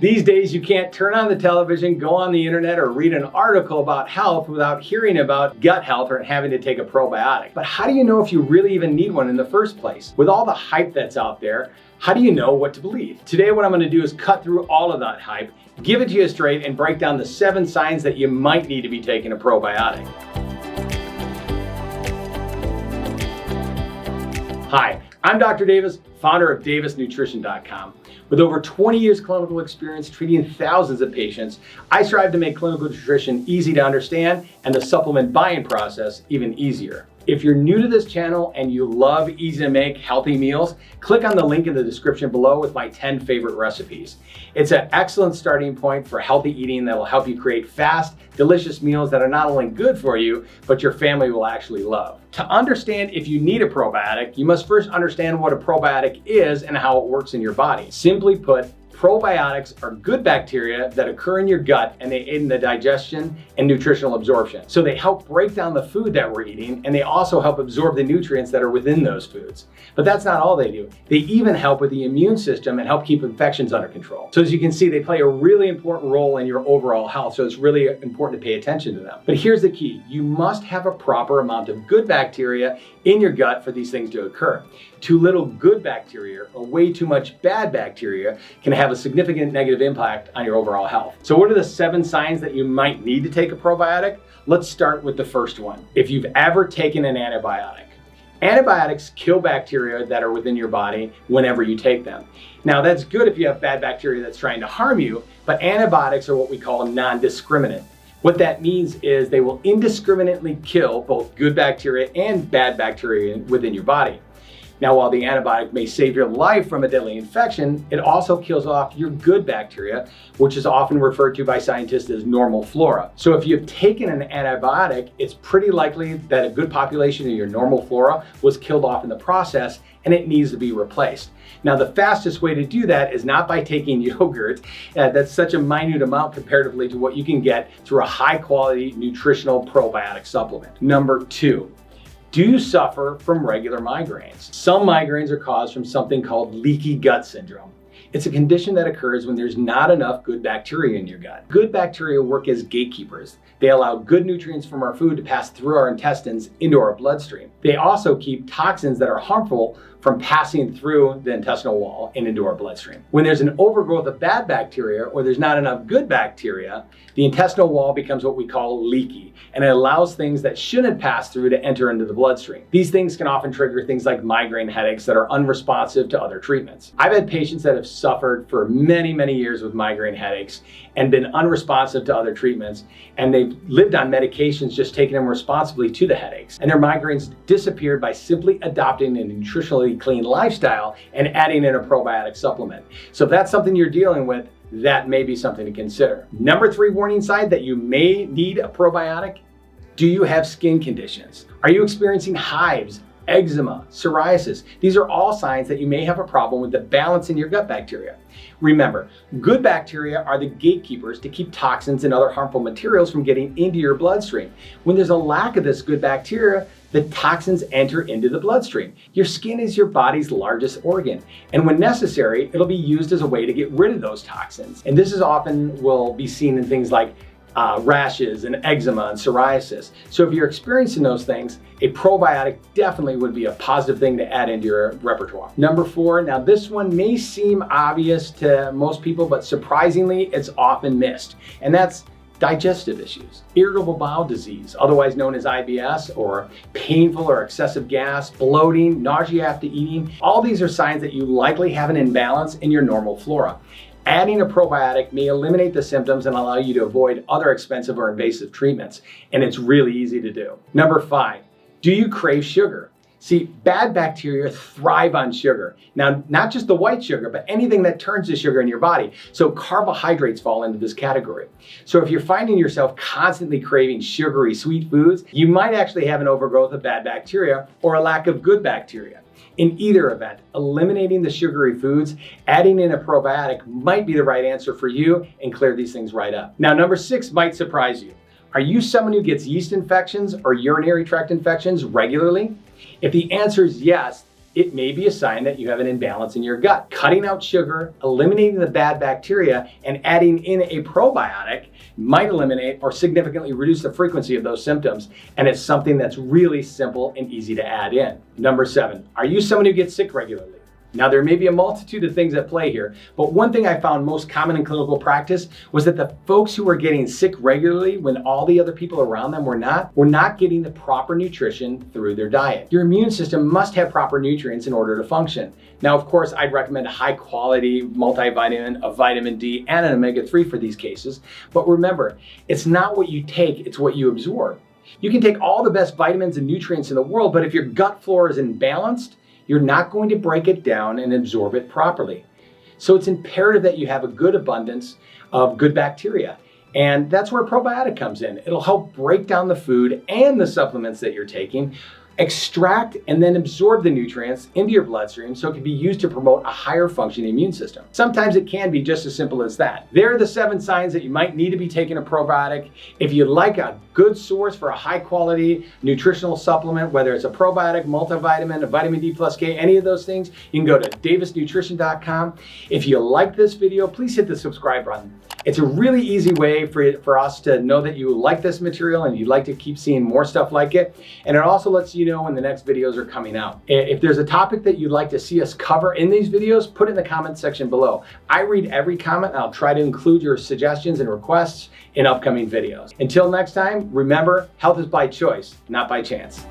These days, you can't turn on the television, go on the internet, or read an article about health without hearing about gut health or having to take a probiotic. But how do you know if you really even need one in the first place? With all the hype that's out there, how do you know what to believe? Today, what I'm going to do is cut through all of that hype, give it to you straight, and break down the 7 signs that you might need to be taking a probiotic. Hi, I'm Dr. Davis, founder of DavisNutrition.com. With over 20 years clinical experience treating thousands of patients, I strive to make clinical nutrition easy to understand and the supplement buying process even easier. If you're new to this channel and you love easy to make healthy meals, click on the link in the description below with my 10 favorite recipes. It's an excellent starting point for healthy eating that will help you create fast, delicious meals that are not only good for you, but your family will actually love. To understand if you need a probiotic, you must first understand what a probiotic is and how it works in your body. Simply put, probiotics are good bacteria that occur in your gut, and they aid in the digestion and nutritional absorption. So they help break down the food that we're eating, and they also help absorb the nutrients that are within those foods. But that's not all they do. They even help with the immune system and help keep infections under control. So as you can see, they play a really important role in your overall health, so it's really important to pay attention to them. But here's the key. You must have a proper amount of good bacteria in your gut for these things to occur. Too little good bacteria or way too much bad bacteria can have a significant negative impact on your overall health. So what are the 7 signs that you might need to take a probiotic? Let's start with the first one. If you've ever taken an antibiotic. Antibiotics kill bacteria that are within your body whenever you take them. Now that's good if you have bad bacteria that's trying to harm you, but antibiotics are what we call non-discriminate. What that means is they will indiscriminately kill both good bacteria and bad bacteria within your body. Now, while the antibiotic may save your life from a deadly infection, it also kills off your good bacteria, which is often referred to by scientists as normal flora. So if you've taken an antibiotic, it's pretty likely that a good population of your normal flora was killed off in the process, and it needs to be replaced. Now, the fastest way to do that is not by taking yogurt. That's such a minute amount comparatively to what you can get through a high-quality nutritional probiotic supplement. Number 2. Do you suffer from regular migraines? Some migraines are caused from something called leaky gut syndrome. It's a condition that occurs when there's not enough good bacteria in your gut. Good bacteria work as gatekeepers. They allow good nutrients from our food to pass through our intestines into our bloodstream. They also keep toxins that are harmful from passing through the intestinal wall and into our bloodstream. When there's an overgrowth of bad bacteria or there's not enough good bacteria, the intestinal wall becomes what we call leaky, and it allows things that shouldn't pass through to enter into the bloodstream. These things can often trigger things like migraine headaches that are unresponsive to other treatments. I've had patients that have suffered for many, many years with migraine headaches and been unresponsive to other treatments, and they've lived on medications just taking them responsibly to the headaches. And their migraines disappeared by simply adopting a nutritionally clean lifestyle and adding in a probiotic supplement. So if that's something you're dealing with, that may be something to consider. Number 3 warning sign that you may need a probiotic. Do you have skin conditions? Are you experiencing hives, eczema, psoriasis? These are all signs that you may have a problem with the balance in your gut bacteria. Remember, good bacteria are the gatekeepers to keep toxins and other harmful materials from getting into your bloodstream. When there's a lack of this good bacteria, the toxins enter into the bloodstream. Your skin is your body's largest organ, and when necessary, it'll be used as a way to get rid of those toxins. And this is often will be seen in things like rashes and eczema and psoriasis. So if you're experiencing those things, a probiotic definitely would be a positive thing to add into your repertoire. Number 4, now this one may seem obvious to most people, but surprisingly, it's often missed, and that's digestive issues. Irritable bowel disease, otherwise known as IBS, or painful or excessive gas, bloating, nausea after eating. All these are signs that you likely have an imbalance in your normal flora. Adding a probiotic may eliminate the symptoms and allow you to avoid other expensive or invasive treatments, and it's really easy to do. Number 5, do you crave sugar? See, bad bacteria thrive on sugar. Now, not just the white sugar, but anything that turns to sugar in your body. So carbohydrates fall into this category. So if you're finding yourself constantly craving sugary, sweet foods, you might actually have an overgrowth of bad bacteria or a lack of good bacteria. In either event, eliminating the sugary foods, adding in a probiotic might be the right answer for you and clear these things right up. Now, number 6 might surprise you. Are you someone who gets yeast infections or urinary tract infections regularly? If the answer is yes, it may be a sign that you have an imbalance in your gut. Cutting out sugar, eliminating the bad bacteria, and adding in a probiotic might eliminate or significantly reduce the frequency of those symptoms. And it's something that's really simple and easy to add in. Number 7, are you someone who gets sick regularly? Now, there may be a multitude of things at play here, but one thing I found most common in clinical practice was that the folks who were getting sick regularly when all the other people around them were not getting the proper nutrition through their diet. Your immune system must have proper nutrients in order to function. Now, of course, I'd recommend a high quality multivitamin, a vitamin D, and an omega-3 for these cases. But remember, it's not what you take, it's what you absorb. You can take all the best vitamins and nutrients in the world, but if your gut flora is imbalanced, you're not going to break it down and absorb it properly. So it's imperative that you have a good abundance of good bacteria. And that's where probiotic comes in. It'll help break down the food and the supplements that you're taking, extract and then absorb the nutrients into your bloodstream so it can be used to promote a higher functioning immune system. Sometimes it can be just as simple as that. There are the 7 signs that you might need to be taking a probiotic. If you'd like a good source for a high quality nutritional supplement, whether it's a probiotic, multivitamin, a vitamin D plus K, any of those things, you can go to DIGESTIVE.com. If you like this video, please hit the subscribe button. It's a really easy way for us to know that you like this material and you'd like to keep seeing more stuff like it. And it also lets you know when the next videos are coming out. If there's a topic that you'd like to see us cover in these videos, put it in the comment section below. I read every comment and I'll try to include your suggestions and requests in upcoming videos. Until next time, remember, health is by choice, not by chance.